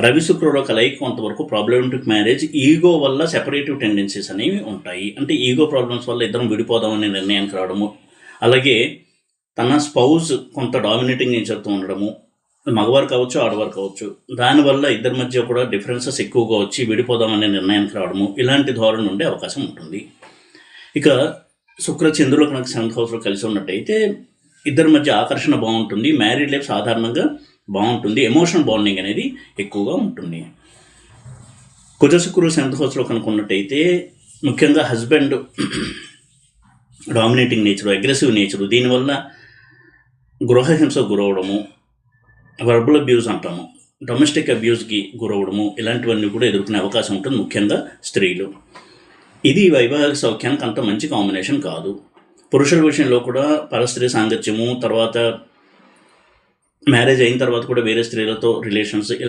రవి శుక్రుడు కలయిక కొంతవరకు ప్రాబ్లమాటిక్ మ్యారేజ్ ఈగో వల్ల సెపరేటివ్ టెండెన్సీస్ అనేవి ఉంటాయి. అంటే ఈగో ప్రాబ్లమ్స్ వల్ల ఇద్దరం విడిపోదామనే నిర్ణయానికి రావడము, అలాగే తన స్పౌజ్ కొంత డామినేటింగ్ నేచర్తో ఉండడము, మగవారు కావచ్చు ఆడవారు కావచ్చు, దానివల్ల ఇద్దరి మధ్య కూడా డిఫరెన్సెస్ ఎక్కువగా వచ్చి విడిపోదామనే నిర్ణయానికి రావడము, ఇలాంటి ధోరణి ఉండే అవకాశం ఉంటుంది. ఇక శుక్ర చంద్రులు కనుక 7th హౌస్లో కలిసి ఉన్నట్టయితే ఇద్దరి మధ్య ఆకర్షణ బాగుంటుంది, మ్యారీడ్ లైఫ్ సాధారణంగా బాగుంటుంది, ఎమోషనల్ బాండింగ్ అనేది ఎక్కువగా ఉంటుంది. కుజ శుక్రులు 7th హౌస్లో కనుక ఉన్నట్టయితే ముఖ్యంగా husband dominating nature, aggressive nature, దీనివల్ల గృహహింసకు గురవడము, వర్బల్ అబ్యూజ్ అంటాము, డొమెస్టిక్ అబ్యూజ్కి గురవడము, ఇలాంటివన్నీ కూడా ఎదుర్కొనే అవకాశం ఉంటుంది, ముఖ్యంగా స్త్రీలు. ఇది వైవాహిక సౌఖ్యానికి అంత మంచి కాంబినేషన్ కాదు. పురుషుల విషయంలో కూడా పరస్త్రీ సాంగత్యము, తర్వాత మ్యారేజ్ అయిన తర్వాత కూడా వేరే స్త్రీలతో రిలేషన్స్